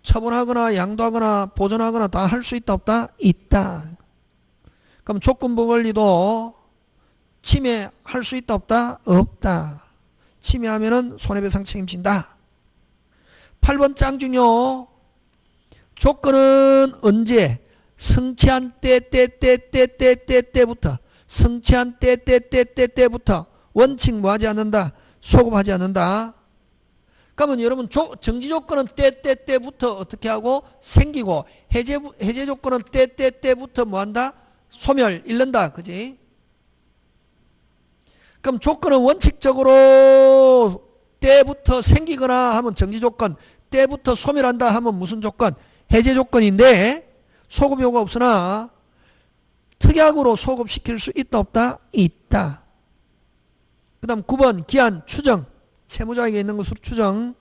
처분하거나 양도하거나 보존하거나 다 할 수 있다 없다? 있다. 그럼 조건부 권리도 침해할 수 있다 없다? 없다. 침해하면은 손해배상 책임진다. 8번 짱 중요. 조건은 언제? 성취한 때부터 성취한 때부터 원칙 뭐 하지 않는다? 소급하지 않는다. 그러면 여러분 정지 조건은 때부터 어떻게 하고 생기고 해제 조건은 때부터 뭐 한다? 소멸 잃는다. 그지? 그럼 조건은 원칙적으로 때부터 생기거나 하면 정지 조건, 때부터 소멸한다 하면 무슨 조건? 해제 조건인데 소급 요구 없으나 특약으로 소급시킬 수 있다 없다? 있다. 그 다음 9번 기한 추정. 채무자에게 있는 것으로 추정.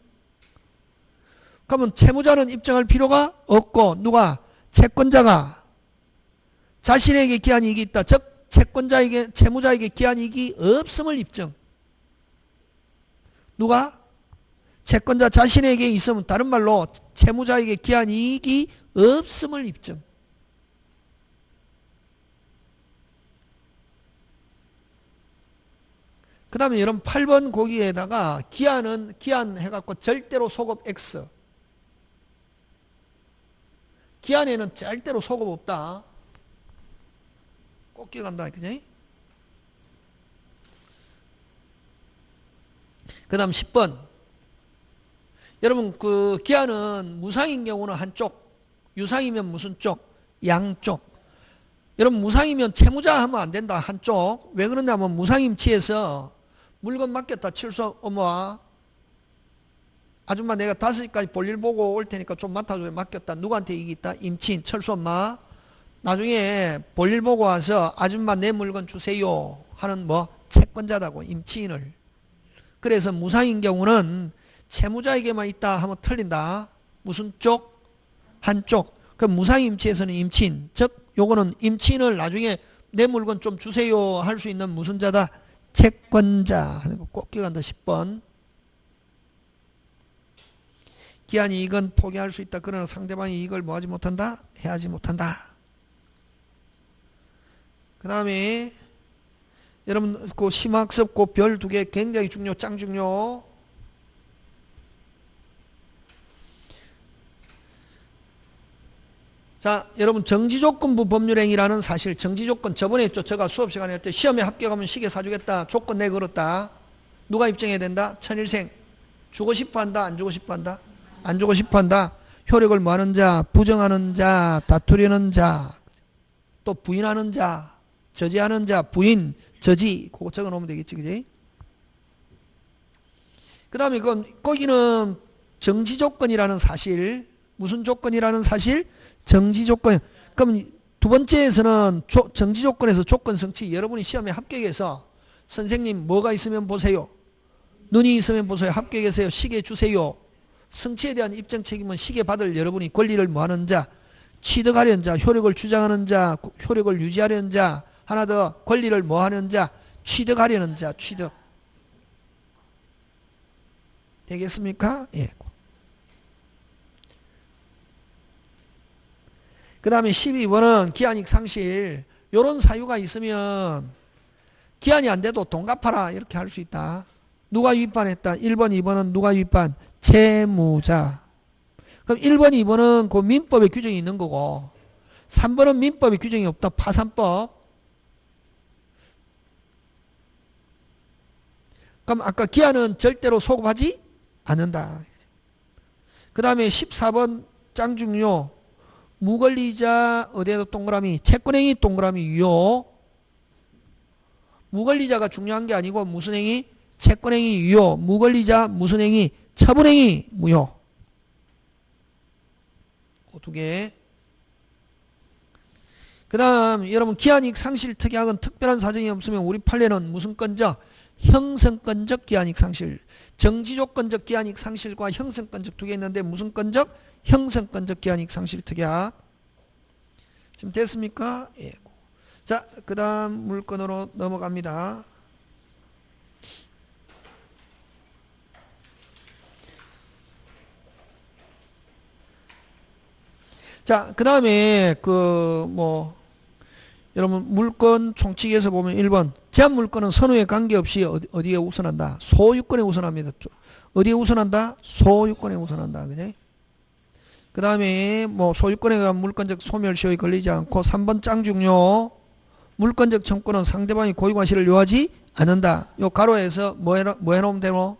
그러면 채무자는 입증할 필요가 없고 누가? 채권자가 자신에게 기한이익이 있다. 즉 채무자에게 기한이익이 없음을 입증. 누가? 채권자 자신에게 있으면 다른 말로 채무자에게 기한이익이 없음을 입증. 그 다음에 여러분 8번 거기에다가 기한 해갖고 절대로 소급 X. 기한에는 절대로 소급 없다. 꼭 기억한다. 그지? 그 다음 10번. 여러분 그 기한은 무상인 경우는 한쪽, 유상이면 무슨 쪽? 양쪽. 여러분 무상이면 채무자 하면 안 된다. 한쪽. 왜 그러냐면 무상임치에서 물건 맡겼다. 칠수 엄마 아줌마 내가 5시까지 볼일 보고 올 테니까 좀 맡아줘요. 맡겼다. 누구한테 이익이 있다? 임친 철수 엄마. 나중에 볼일 보고 와서 아줌마 내 물건 주세요 하는 뭐 채권자다고 임치인을. 그래서 무상인 경우는 채무자에게만 있다 하면 틀린다. 무슨 쪽? 한쪽. 그럼 무상임치에서는 임친. 즉 요거는 임친을 나중에 내 물건 좀 주세요 할 수 있는 무슨 자다? 채권자 하는 거 꼭 기억한다. 10번. 기한이 이건 포기할 수 있다. 그러나 상대방이 이걸 뭐하지 못한다? 해하지 못한다. 그 다음에 여러분 그 심학습 그 별 2개 굉장히 중요, 짱 중요. 자, 여러분 정지조건부 법률행위라는 사실, 정지조건 저번에 했죠. 제가 수업 시간에 할 때 시험에 합격하면 시계 사주겠다. 조건 내 걸었다. 누가 입증해야 된다? 천일생. 주고 싶어 한다? 안 주고 싶어 한다? 안 주고 싶어 한다. 효력을 뭐하는 자, 부정하는 자, 다투려는 자, 또 부인하는 자, 저지하는 자, 부인, 저지. 그거 적어 놓으면 되겠지, 그지? 그 다음에 거기는 정지조건이라는 사실, 무슨 조건이라는 사실? 정지조건. 그럼 두 번째에서는 정지조건에서 조건 성취. 여러분이 시험에 합격해서 선생님 뭐가 있으면 보세요. 눈이 있으면 보세요. 합격해서요. 시계 주세요. 성취에 대한 입증 책임은 시계 받을 여러분이 권리를 뭐하는 자, 취득하려는 자, 효력을 주장하는 자, 효력을 유지하려는 자, 하나 더 권리를 뭐하는 자, 취득하려는 자, 취득. 되겠습니까? 예. 그 다음에 12번은 기한이익 상실. 요런 사유가 있으면 기한이 안 돼도 돈 갚아라 이렇게 할 수 있다. 누가 위반했다? 1번, 2번은 누가 위반? 채무자. 그럼 1번, 2번은 그 민법에 규정이 있는 거고 3번은 민법에 규정이 없다. 파산법. 그럼 아까 기한은 절대로 소급하지 않는다. 그 다음에 14번 짱 중요. 무권리자 어디에도 동그라미, 채권행위 동그라미 유효. 무권리자가 중요한 게 아니고 무슨 행위? 채권행위 유효. 무권리자 무슨 행위? 처분행위 무효. 그 2개. 그 다음 여러분 기한이익 상실 특약은 특별한 사정이 없으면 우리 판례는 무슨 건적? 형성건적 기한이익 상실. 정지조건적 기한이익 상실과 형성건적 2개 있는데 무슨 건적? 형성건적 기한이익 상실 특약. 지금 됐습니까? 예. 자, 그 다음 물건으로 넘어갑니다. 자, 그 다음에 여러분 물건 총칙에서 보면 1번 제한 물건은 선후에 관계없이 어디에 우선한다? 소유권에 우선합니다. 어디에 우선한다? 소유권에 우선한다. 그지? 그 다음에 소유권에 관한 물건적 소멸시효에 걸리지 않고 3번 짱 중요. 물건적 청구는 상대방이 고의과실을 요하지 않는다. 요 가로에서 뭐 해놓으면 되노?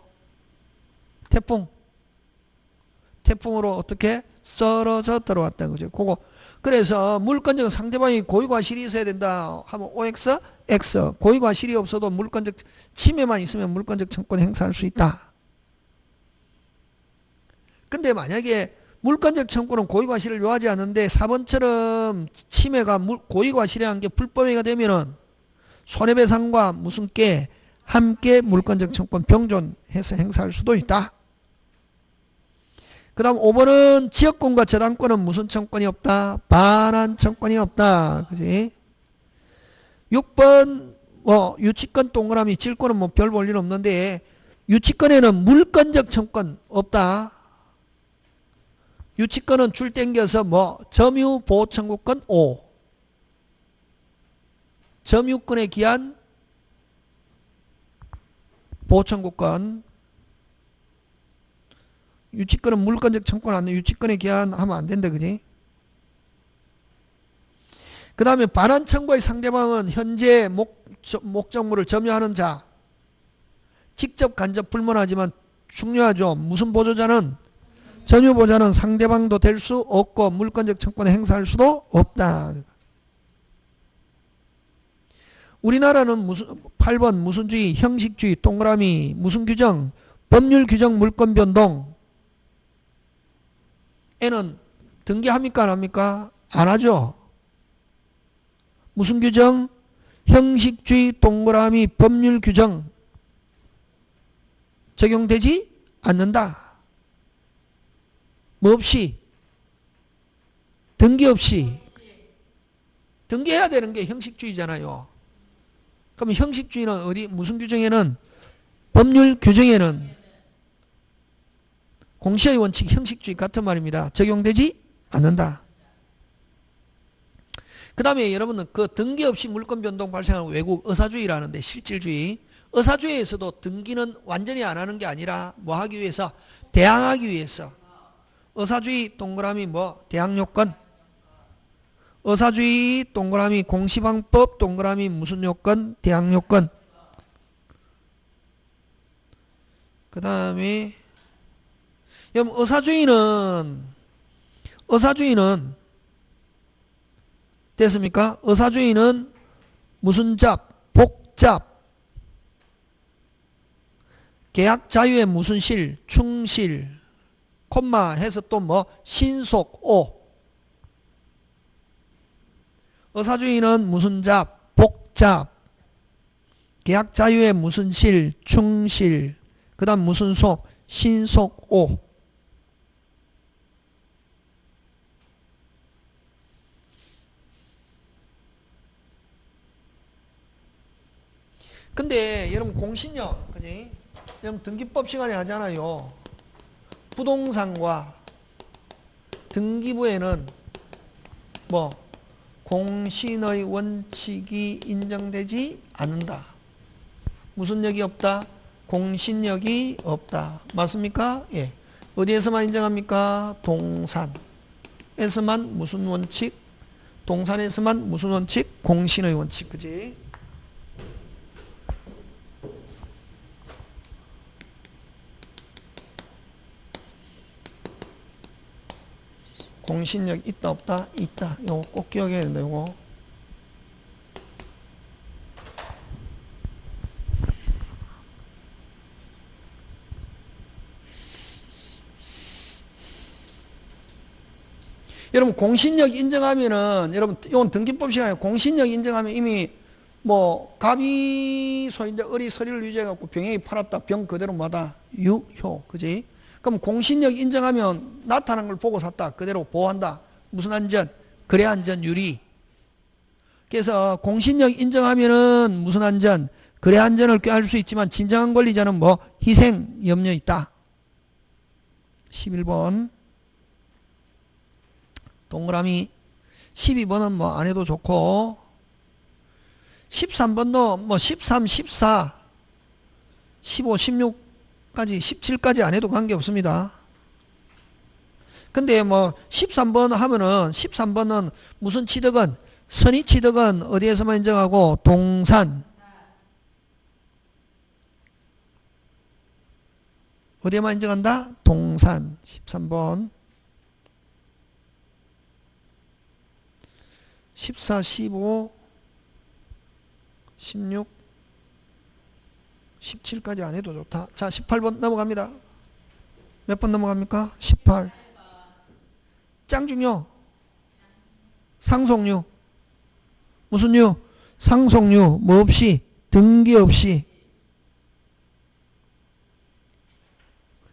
태풍으로 어떻게? 썰어서 들어왔다. 그죠? 그거. 그래서 물건적 상대방이 고의과실이 있어야 된다 하면 OX, X. 고의과실이 없어도 물건적 침해만 있으면 물건적 청구는 행사할 수 있다. 근데 만약에 물건적 청구는 고의과실을 요하지 않는데 4번처럼 침해가 고의과실이라는 게 불법행위가 되면은 손해배상과 무슨 게 함께 물건적 청구권 병존해서 행사할 수도 있다. 그 다음 5번은 지역권과 저당권은 무슨 청구권이 없다? 반환 청구권이 없다. 그지? 6번 유치권 동그라미 질권은 별 볼 일 없는데 유치권에는 물건적 청구권 없다. 유치권은 줄 땡겨서 점유 보호 청구권 5. 점유권에 기한 보호 청구권. 유치권은 물건적 청구권 안 돼. 유치권에 기한하면 안 된다. 그지? 그 다음에 반환 청구의 상대방은 현재 목적물을 점유하는 자. 직접 간접 불문하지만 중요하죠. 무슨 보조자는? 점유보자는 상대방도 될 수 없고 물건적 청구권을 행사할 수도 없다. 우리나라는 8번 무슨주의, 형식주의, 동그라미, 무슨 규정? 법률 규정 물권 변동. 애는 등기합니까 안 합니까? 안 하죠. 무슨 규정? 형식주의 동그라미 법률 규정 적용되지 않는다. 뭐 없이? 등기 없이. 등기해야 되는 게 형식주의잖아요. 그럼 형식주의는 어디 무슨 규정에는 법률 규정에는 공시의 원칙 형식주의 같은 말입니다. 적용되지 않는다. 그 다음에 여러분은 그 등기 없이 물권 변동 발생하는 외국 의사주의라는데 실질주의. 의사주의에서도 등기는 완전히 안 하는 게 아니라 뭐 하기 위해서? 대항하기 위해서. 의사주의 동그라미 뭐? 대항요건. 의사주의 동그라미 공시방법 동그라미 무슨 요건? 대항요건. 그 다음에 여러분 의사주의는 됐습니까? 의사주의는 무슨 잡? 복잡. 계약 자유의 무슨 실? 충실. 콤마 해서 또 뭐? 신속 오. 의사주의는 무슨 잡? 복잡. 계약 자유의 무슨 실? 충실. 그 다음 무슨 속? 신속 오. 근데 여러분 공신력, 그지? 여러분 등기법 시간에 하잖아요. 부동산과 등기부에는 뭐 공신의 원칙이 인정되지 않는다. 무슨 력이 없다? 공신력이 없다. 맞습니까? 예. 어디에서만 인정합니까? 동산에서만 무슨 원칙? 동산에서만 무슨 원칙? 공신의 원칙. 그지? 공신력 있다 없다? 있다. 이거 꼭 기억해야 된다. 이거. 여러분 공신력 인정하면은 여러분 이건 등기법 시간에 공신력 인정하면 이미 뭐 갑이 소인데 을이 서리를 유지해 갖고 병행이 팔았다. 병 그대로 뭐다? 유효. 그지? 그럼 공신력 인정하면 나타난 걸 보고 샀다. 그대로 보호한다. 무슨 안전? 거래 안전 유리. 그래서 공신력 인정하면은 무슨 안전? 거래 안전을 꾀할 수 있지만 진정한 권리자는 뭐? 희생 염려 있다. 11번. 동그라미 12번은 뭐 안 해도 좋고 13번도 뭐 13, 14, 15, 16까지 17까지 안 해도 관계없습니다. 근데 뭐 13번 하면은 13번은 무슨 취득은 선의 취득은 어디에서만 인정하고 동산 어디에만 인정한다? 동산 13번 14, 15, 16, 17까지 안 해도 좋다. 자, 18번 넘어갑니다. 몇 번 넘어갑니까? 18. 짱중요. 상속류. 무슨 류? 상속류. 뭐 없이? 등기 없이.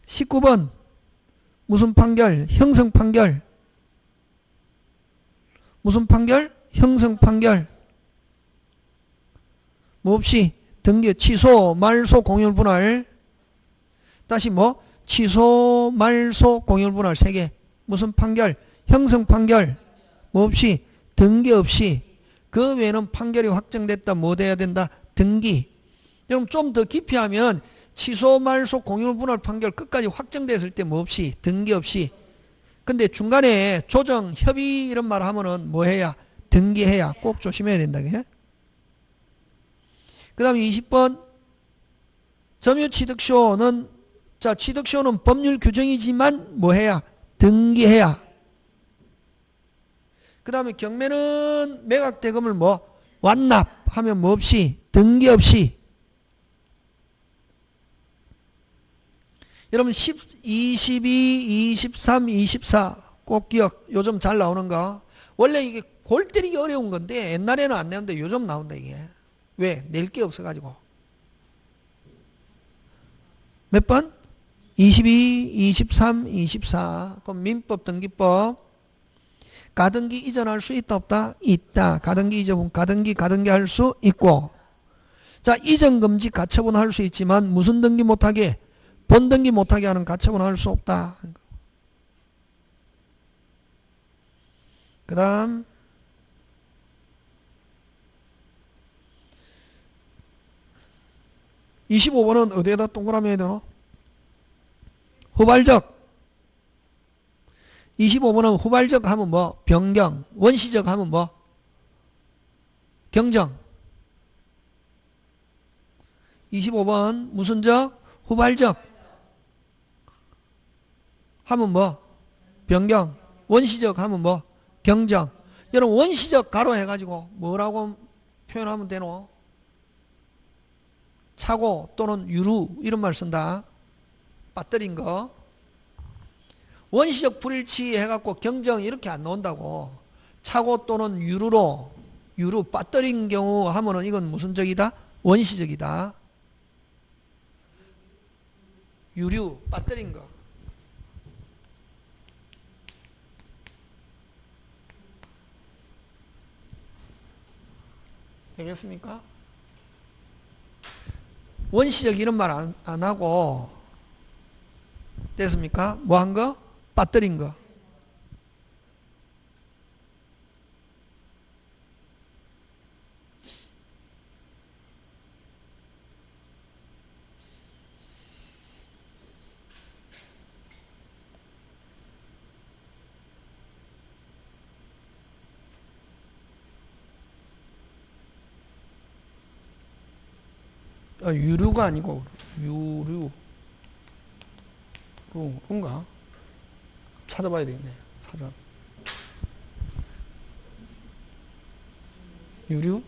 19번. 무슨 판결? 형성 판결. 무슨 판결? 형성 판결. 뭐 없이? 등기, 취소, 말소, 공유, 분할. 다시 뭐? 취소, 말소, 공유, 분할 3개. 무슨 판결? 형성 판결. 뭐 없이? 등기 없이. 그 외에는 판결이 확정됐다. 뭐 돼야 된다? 등기. 그럼 좀 더 깊이 하면 취소, 말소, 공유, 분할 판결 끝까지 확정됐을 때 뭐 없이? 등기 없이. 근데 중간에 조정, 협의 이런 말 하면은 뭐 해야? 등기해야. 꼭 조심해야 된다. 그 다음에 20번. 점유취득쇼는, 자, 취득쇼는 법률 규정이지만 뭐 해야? 등기해야. 그 다음에 경매는 매각대금을 뭐? 완납하면 뭐 없이? 등기 없이. 여러분 22, 23, 24 꼭 기억. 요즘 잘 나오는 거. 원래 이게 골 때리기 어려운 건데 옛날에는 안 내는데 요즘 나온다 이게. 왜? 낼 게 없어가지고. 몇 번? 22, 23, 24. 그럼 민법 등기법. 가등기 이전할 수 있다 없다? 있다. 가등기 이전, 가등기 할 수 있고. 자, 이전 금지 가처분 할 수 있지만 무슨 등기 못하게? 본등기 못하게 하는 가처분 할 수 없다. 그 다음 25번은 어디에다 동그라미 해야 되노? 후발적. 25번은 후발적 하면 뭐? 변경. 원시적 하면 뭐? 경정. 25번 무슨 적? 후발적 하면 뭐? 변경. 원시적 하면 뭐? 경정. 여러분 원시적 가로 해가지고 뭐라고 표현하면 되노? 차고 또는 유루 이런 말 쓴다. 빠뜨린 거. 원시적 불일치 해갖고 경정 이렇게 안 나온다고. 차고 또는 유루 빠뜨린 경우 하면은 이건 무슨 적이다? 원시적이다. 유류 빠뜨린 거. 되겠습니까? 원시적 이런 말 안 하고 됐습니까? 뭐 한 거? 빠뜨린 거. 유류가 아니고 그런가? 찾아봐야 되겠네. 유류?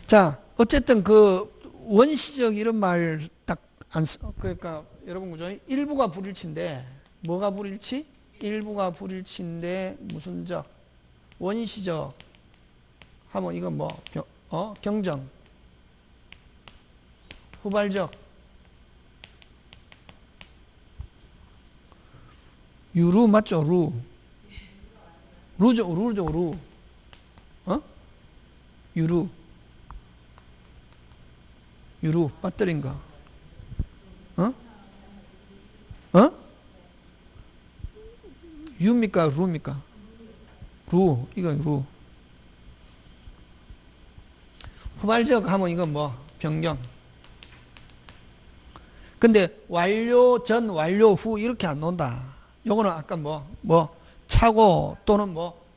자, 어쨌든 그 원시적 이런 말 딱 안 써. 그러니까 여러분 그죠? 일부가 불일치인데 뭐가 불일치? 일부가 불일치인데 무슨 적? 원시적 하면 이건 뭐? 경정. 후발적. 유루 맞죠? 루죠. 유루 빠뜨린 거. 유입니까? 루입니까? 이건 루. 후발적 하면 이건 뭐? 변경. 근데 완료 전, 완료 후 이렇게 안 나온다. 요거는 아까 차고 또는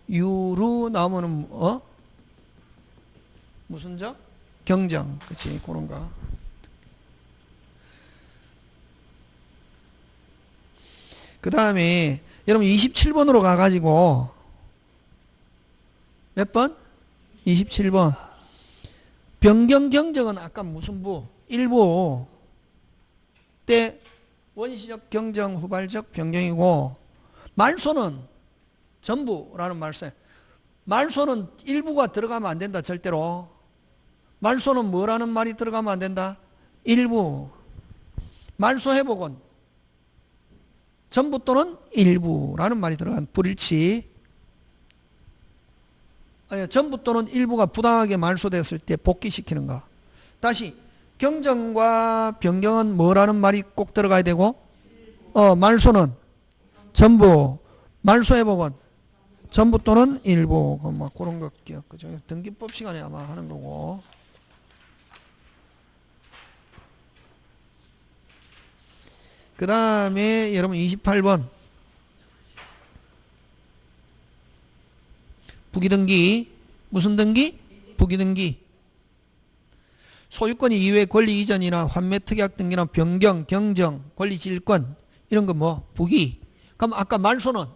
유루 나오면은 무슨 적? 경정. 그치, 그런 거. 그 다음에 여러분 27번으로 가가지고 몇 번? 27번. 변경 경정은 아까 무슨 부? 일부 때 원시적 경정 후발적 변경이고 말소는 전부라는 말씀. 말소는 일부가 들어가면 안 된다. 절대로. 말소는 뭐라는 말이 들어가면 안 된다? 일부. 말소 회복은 전부 또는 일부라는 말이 들어간 불일치. 아니, 전부 또는 일부가 부당하게 말소됐을 때 복귀시키는 거. 다시 경정과 변경은 뭐라는 말이 꼭 들어가야 되고 말소는 전부, 말소 회복은 전부 또는 일부. 뭐 그런 거 기억. 그죠? 등기법 시간에 아마 하는 거고. 그 다음에 여러분 28번. 부기등기. 무슨 등기? 부기등기. 소유권 이외의 권리 이전이나 환매 특약 등기나 변경, 경정, 권리 질권 이런 거 부기. 그럼 아까 말소는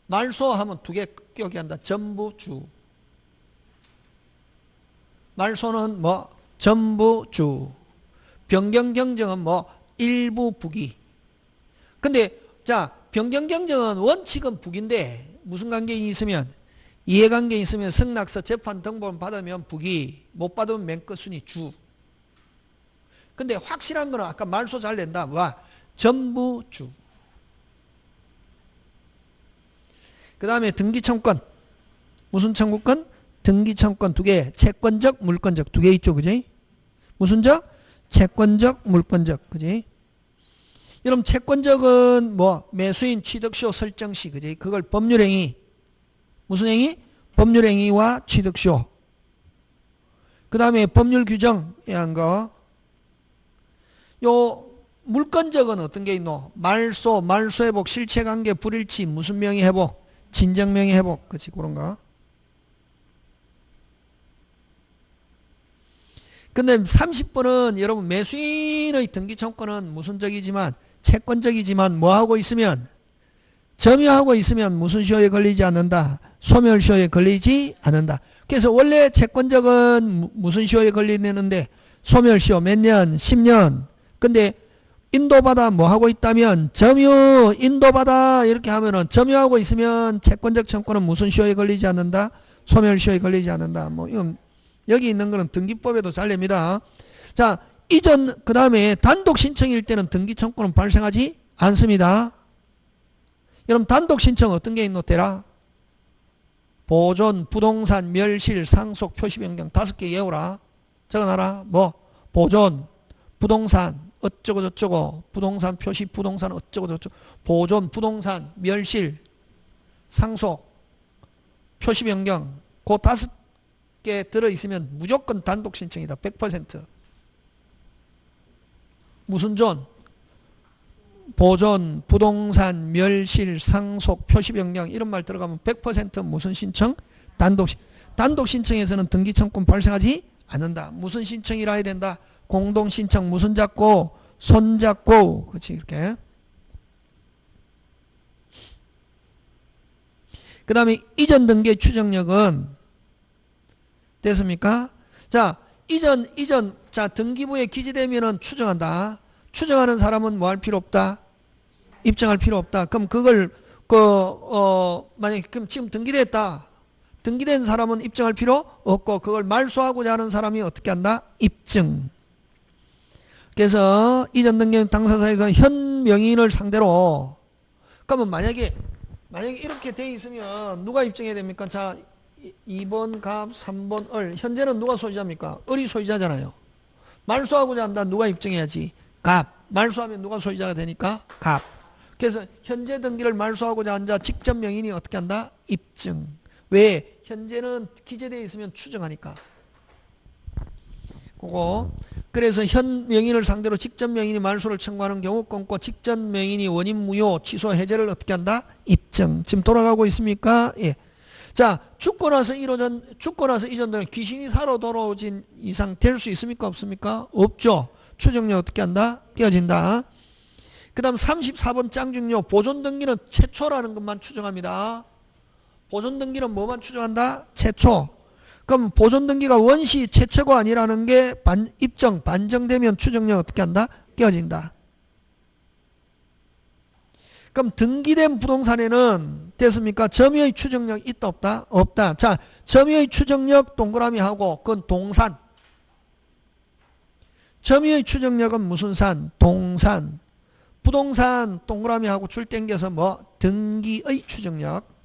말소하면 두 개 껴기 한다. 전부주. 말소는 전부주. 변경 경정은 일부 부기. 근데 자, 변경 경정은 원칙은 부기인데 무슨 관계인이 있으면 이해관계인이 있으면 승낙서 재판 등본 받으면 부기, 못 받으면 맨 끝순위 주. 근데 확실한 거는 아까 말소 잘 낸다. 전부주. 그 다음에 등기청권. 무슨 청구권? 등기청권 2개. 채권적, 물권적 2개 있죠. 그지? 무슨 적? 채권적, 물권적. 그지? 여러분 채권적은 뭐 매수인 취득시효 설정시. 그지? 그걸 법률행위. 무슨 행위? 법률행위와 취득시효. 그 다음에 법률 규정에 한 거. 요 물권적은 어떤 게 있노? 말소, 말소회복, 실체관계, 불일치, 무슨 명의회복? 진정명의회복. 그치? 그런 거. 근데 30번은 여러분 매수인의 등기청권은 무슨 적이지만 채권적이지만 뭐하고 있으면 점유하고 있으면 무슨 시효에 걸리지 않는다? 소멸시효에 걸리지 않는다. 그래서 원래 채권적은 무슨 시효에 걸리는데 소멸시효 몇 년? 10년. 근데 인도받아 뭐하고 있다면 점유 인도받아 이렇게 하면은 점유하고 있으면 채권적 청권은 무슨 시효에 걸리지 않는다? 소멸시효에 걸리지 않는다. 뭐 이건 여기 있는 거는 등기법에도 잘 냅니다. 자, 이전 그 다음에 단독 신청일 때는 등기청권은 발생하지 않습니다. 여러분 단독 신청 어떤 게 있노? 대라 보존, 부동산, 멸실, 상속, 표시 변경 5개 외우라. 적어놔라. 뭐 보존, 부동산 어쩌고 저쩌고, 부동산 표시, 부동산 어쩌고 저쩌고, 보존, 부동산, 멸실, 상속, 표시 변경 그 5개 들어있으면 무조건 단독 신청이다. 100%. 무슨 존? 보존, 부동산, 멸실, 상속, 표시 변경 이런 말 들어가면 100% 무슨 신청? 단독 신청에서는 등기청권 발생하지 않는다. 무슨 신청이라 해야 된다? 공동 신청 무슨 잡고? 손 잡고. 그렇지 이렇게. 그 다음에 이전 등기의 추정력은 됐습니까? 자, 자, 등기부에 기재되면은 추정한다. 추정하는 사람은 뭐 할 필요 없다? 입증할 필요 없다. 그럼 그걸, 만약에, 그럼 지금 등기됐다. 등기된 사람은 입증할 필요 없고, 그걸 말소하고자 하는 사람이 어떻게 한다? 입증. 그래서 이전 등기 당사자에서 현 명의인을 상대로, 그러면 만약에 이렇게 돼 있으면 누가 입증해야 됩니까? 자, 2번 갑, 3번 을. 현재는 누가 소유자입니까? 을이 소유자잖아요. 말소하고자 한다. 누가 입증해야지? 갑. 말소하면 누가 소유자가 되니까? 갑. 그래서 현재 등기를 말소하고자 한 자 직접 명인이 어떻게 한다? 입증. 왜? 현재는 기재되어 있으면 추정하니까. 그거. 그래서 현 명인을 상대로 직접 명인이 말소를 청구하는 경우 끊고 직접 명인이 원인 무효, 취소, 해제를 어떻게 한다? 입증. 지금 돌아가고 있습니까? 예. 자, 죽고 나서 이전되는 귀신이 살아 돌아오진 이상 될 수 있습니까? 없습니까? 없죠. 추정력 어떻게 한다? 띄어진다. 그 다음 34번 짱중요. 보존등기는 최초라는 것만 추정합니다. 보존등기는 뭐만 추정한다? 최초. 그럼 보존등기가 원시 최초가 아니라는 게 입정, 반정되면 추정력 어떻게 한다? 띄어진다. 그럼 등기된 부동산에는 됐습니까? 점유의 추정력 있다 없다? 없다. 자, 점유의 추정력 동그라미 하고 그건 동산. 점유의 추정력은 무슨 산? 동산. 부동산 동그라미 하고 줄 땡겨서 뭐? 등기의 추정력.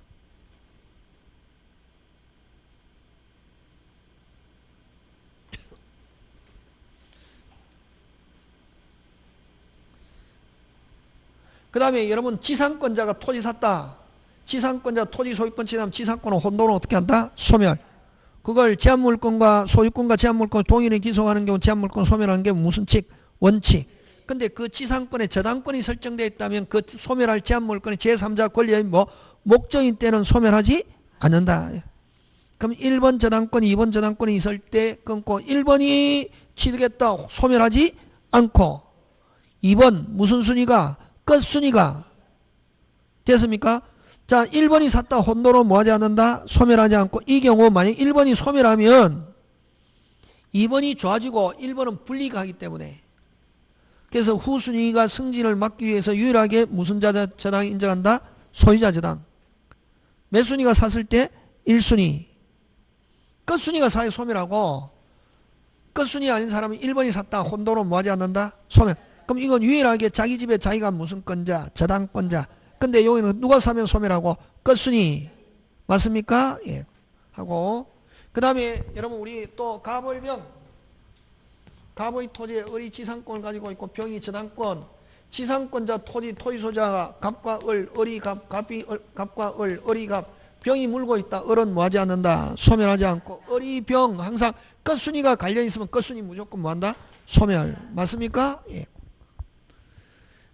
그 다음에 여러분 지상권자가 토지 샀다. 지상권자 토지 소유권 지나면 지상권은 혼돈을 어떻게 한다? 소멸. 그걸 제한물권과 소유권과 제한물권 동일히 기속하는 경우 제한물권 소멸하는 게 무슨 칙? 원칙. 근데 그 지상권에 저당권이 설정되어 있다면 그 소멸할 제한물권의 제3자 권리의 뭐 목적인 때는 소멸하지 않는다. 그럼 1번 저당권, 2번 저당권이 있을 때 끊고 1번이 취득했다. 소멸하지 않고 2번 무슨 순위가? 끝순위가 됐습니까? 자, 1번이 샀다. 혼돈으로 뭐하지 않는다? 소멸하지 않고 이 경우 만약 1번이 소멸하면 2번이 좋아지고 1번은 불이익 하기 때문에 그래서 후순위가 승진을 막기 위해서 유일하게 무슨 저당을 인정한다? 소유자 저당. 몇 순위가 샀을 때? 1순위. 끝순위가 사회 소멸하고 끝순위 아닌 사람은 1번이 샀다. 혼돈으로 뭐하지 않는다? 소멸. 그럼 이건 유일하게 자기 집에 자기가 무슨 권자? 저당권자. 근데 여기는 누가 사면 소멸하고 끝순이 맞습니까? 예. 하고 그 다음에 여러분 우리 또 갑을병 갑의 토지에 을이 지상권을 가지고 있고 병이 저당권 지상권자 토지 토지소자가 갑과 을 을이 갑 갑이 을 갑과 을 을이 갑 병이 물고 있다. 을은 뭐하지 않는다. 소멸하지 않고 을이 병 항상 끝순이가 관련 있으면 끝순이 무조건 뭐한다. 소멸 맞습니까? 예.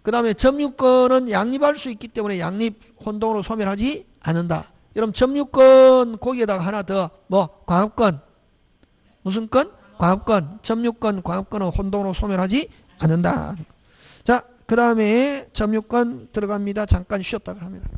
그 다음에 점유권은 양립할 수 있기 때문에 양립 혼동으로 소멸하지 않는다. 여러분 점유권 거기에다가 하나 더 뭐 광합권 무슨 권? 광합권 점유권 광합권은 혼동으로 소멸하지 않는다. 자 그 다음에 점유권 들어갑니다. 잠깐 쉬었다가 합니다.